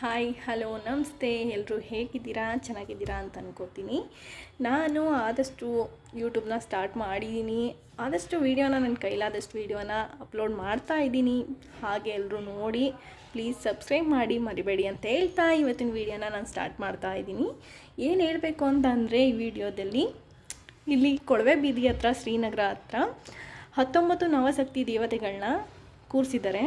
Hi hello ನಮಸ್ತೆ ಎಲ್ಲರೂ ಹೇಗಿದ್ದೀರಾ ಚೆನ್ನಾಗಿದ್ದೀರಾ ಅಂತ ಅನ್ಕೋತೀನಿ. ನಾನು ಆದಷ್ಟು ಯೂಟ್ಯೂಬ್ನ ಸ್ಟಾರ್ಟ್ ಮಾಡಿದ್ದೀನಿ. ಆದಷ್ಟು ವೀಡಿಯೋನ ನನ್ನ ಕೈಲಾದಷ್ಟು ವೀಡಿಯೋನ ಅಪ್ಲೋಡ್ ಮಾಡ್ತಾ ಇದ್ದೀನಿ. ಹಾಗೆ ಎಲ್ಲರೂ ನೋಡಿ ಪ್ಲೀಸ್ ಸಬ್ಸ್ಕ್ರೈಬ್ ಮಾಡಿ ಮರಿಬೇಡಿ ಅಂತ ಹೇಳ್ತಾ ಇವತ್ತಿನ ವೀಡಿಯೋನ ನಾನು ಸ್ಟಾರ್ಟ್ ಮಾಡ್ತಾ ಇದ್ದೀನಿ. ಏನು ಹೇಳಬೇಕು ಅಂತಂದರೆ ಈ ವಿಡಿಯೋದಲ್ಲಿ ಇಲ್ಲಿ ಕೊಳವೆ ಬೀದಿ ಹತ್ರ ಶ್ರೀನಗರ ಹತ್ರ 19 ನವಶಕ್ತಿ ದೇವತೆಗಳನ್ನ ಕೂರಿಸಿದ್ದಾರೆ.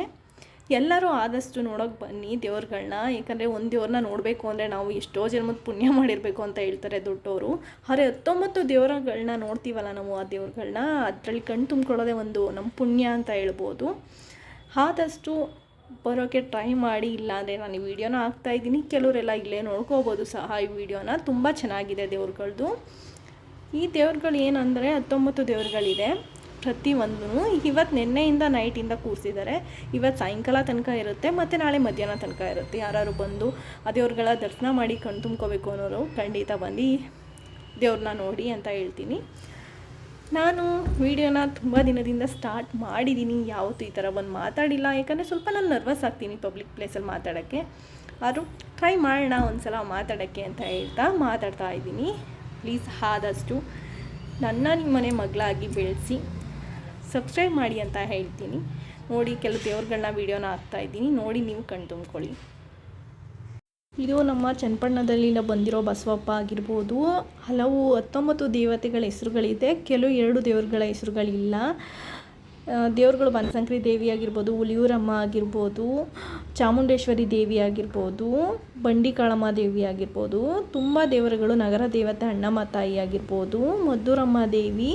ಎಲ್ಲರೂ ಆದಷ್ಟು ನೋಡೋಕೆ ಬನ್ನಿ ದೇವ್ರುಗಳನ್ನ. ಯಾಕಂದರೆ ಒಂದು ದೇವ್ರನ್ನ ನೋಡಬೇಕು ಅಂದರೆ ನಾವು ಎಷ್ಟೋ ಜನ್ಮದ ಪುಣ್ಯ ಮಾಡಿರಬೇಕು ಅಂತ ಹೇಳ್ತಾರೆ ದೊಡ್ಡವರು. ಆದರೆ 19 ದೇವರುಗಳನ್ನ ನೋಡ್ತೀವಲ್ಲ ನಾವು, ಆ ದೇವ್ರುಗಳನ್ನ ಅದರಲ್ಲಿ ಕಣ್ಣು ತುಂಬಿಕೊಳ್ಳೋದೇ ಒಂದು ನಮ್ಮ ಪುಣ್ಯ ಅಂತ ಹೇಳ್ಬೋದು. ಆದಷ್ಟು ಬರೋಕ್ಕೆ ಟ್ರೈ ಮಾಡಿ. ಇಲ್ಲಾಂದರೆ ನಾನು ಈ ವಿಡಿಯೋನ ಹಾಕ್ತಾಯಿದ್ದೀನಿ, ಕೆಲವರೆಲ್ಲ ಇಲ್ಲೇ ನೋಡ್ಕೋಬೋದು ಸಹ. ಈ ವಿಡಿಯೋನ ತುಂಬ ಚೆನ್ನಾಗಿದೆ ದೇವ್ರುಗಳದ್ದು. ಈ ದೇವ್ರುಗಳು ಏನಂದರೆ 19 ದೇವ್ರುಗಳಿದೆ. ಪ್ರತಿಯೊಂದೂ ಇವತ್ತು ನಿನ್ನೆಯಿಂದ ನೈಟಿಂದ ಕೂರಿಸಿದ್ದಾರೆ. ಇವತ್ತು ಸಾಯಂಕಾಲ ತನಕ ಇರುತ್ತೆ ಮತ್ತು ನಾಳೆ ಮಧ್ಯಾಹ್ನ ತನಕ ಇರುತ್ತೆ. ಯಾರು ಬಂದು ಆ ದೇವ್ರುಗಳ ದರ್ಶನ ಮಾಡಿ ಕಣ್ಣು ತುಂಬ್ಕೋಬೇಕು ಅನ್ನೋರು ಖಂಡಿತ ಬಂದು ದೇವ್ರನ್ನ ನೋಡಿ ಅಂತ ಹೇಳ್ತೀನಿ. ನಾನು ವಿಡಿಯೋನ ತುಂಬ ದಿನದಿಂದ ಸ್ಟಾರ್ಟ್ ಮಾಡಿದ್ದೀನಿ, ಯಾವತ್ತೂ ಈ ಥರ ಬಂದು ಮಾತಾಡಿಲ್ಲ. ಯಾಕಂದರೆ ಸ್ವಲ್ಪ ನಾನು ನರ್ವಸ್ ಆಗ್ತೀನಿ ಪಬ್ಲಿಕ್ ಪ್ಲೇಸಲ್ಲಿ ಮಾತಾಡೋಕ್ಕೆ. ಆದರೂ ಟ್ರೈ ಮಾಡೋಣ ಒಂದು ಸಲ ಮಾತಾಡೋಕ್ಕೆ ಅಂತ ಹೇಳ್ತಾ ಮಾತಾಡ್ತಾ ಇದ್ದೀನಿ. ಪ್ಲೀಸ್ ಆದಷ್ಟು ನನ್ನ ನಿಮ್ಮ ಮನೆ ಮಗಳಾಗಿ ಬೆಳೆಸಿ ಸಬ್ಸ್ಕ್ರೈಬ್ ಮಾಡಿ ಅಂತ ಹೇಳ್ತೀನಿ. ನೋಡಿ ಕೆಲವು ದೇವ್ರುಗಳನ್ನ ವೀಡಿಯೋನ ಹಾಕ್ತಾಯಿದ್ದೀನಿ, ನೋಡಿ ನೀವು ಕಣ್ಣು ತುಂಬ್ಕೊಳ್ಳಿ. ಇದು ನಮ್ಮ ಚನ್ನಪಟ್ಟಣದಲ್ಲಿ ಬಂದಿರೋ ಬಸವಪ್ಪ ಆಗಿರ್ಬೋದು. ಹಲವು 19 ದೇವತೆಗಳ ಹೆಸರುಗಳಿದೆ, ಕೆಲವು 2 ದೇವರುಗಳ ಹೆಸರುಗಳಿಲ್ಲ. ದೇವ್ರುಗಳು ಬನಶಂಕರಿ ದೇವಿ ಆಗಿರ್ಬೋದು, ಹುಲಿಯೂರಮ್ಮ ಆಗಿರ್ಬೋದು, ಚಾಮುಂಡೇಶ್ವರಿ ದೇವಿ ಆಗಿರ್ಬೋದು, ಬಂಡಿಕಾಳಮ್ಮ ದೇವಿ ಆಗಿರ್ಬೋದು, ತುಂಬ ದೇವರುಗಳು, ನಗರ ದೇವತೆ ಅಣ್ಣಮ್ಮ ತಾಯಿ ಆಗಿರ್ಬೋದು, ಮದ್ದೂರಮ್ಮ ದೇವಿ,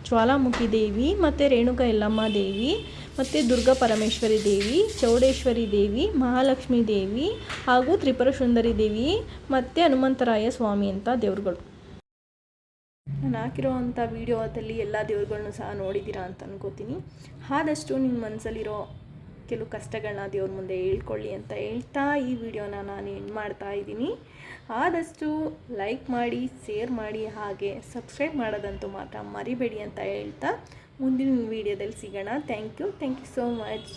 ಜ್ವಾಲಾಮುಖಿ ದೇವಿ ಮತ್ತು ರೇಣುಕಾ ಯಲ್ಲಮ್ಮ ದೇವಿ ಮತ್ತು ದುರ್ಗಾ ಪರಮೇಶ್ವರಿ ದೇವಿ, ಚೌಡೇಶ್ವರಿ ದೇವಿ, ಮಹಾಲಕ್ಷ್ಮಿ ದೇವಿ ಹಾಗೂ ತ್ರಿಪುರ ಸುಂದರಿ ದೇವಿ ಮತ್ತು ಹನುಮಂತರಾಯ ಸ್ವಾಮಿ ಅಂತ ದೇವ್ರುಗಳು. ನಾನು ಹಾಕಿರೋವಂಥ ವೀಡಿಯೋದಲ್ಲಿ ಎಲ್ಲ ದೇವ್ರುಗಳನ್ನೂ ಸಹ ನೋಡಿದ್ದೀರಾ ಅಂತ ಅನ್ಕೋತೀನಿ. ಆದಷ್ಟು ನಿಮ್ಮ ಮನಸ್ಸಲ್ಲಿರೋ ಕೆಲವು ಕಷ್ಟಗಳನ್ನ ದೇವ್ರ ಮುಂದೆ ಹೇಳ್ಕೊಳ್ಳಿ ಅಂತ ಹೇಳ್ತಾ ಈ ವಿಡಿಯೋನ ನಾನು ಎಂಡ್ ಮಾಡ್ತಾ ಇದ್ದೀನಿ. ಆದಷ್ಟು ಲೈಕ್ ಮಾಡಿ, ಶೇರ್ ಮಾಡಿ, ಹಾಗೆ ಸಬ್ಸ್ಕ್ರೈಬ್ ಮಾಡೋದಂತೂ ಮಾತ್ರ ಮರಿಬೇಡಿ ಅಂತ ಹೇಳ್ತಾ ಮುಂದಿನ ವೀಡಿಯೋದಲ್ಲಿ ಸಿಗೋಣ. Thank you so much.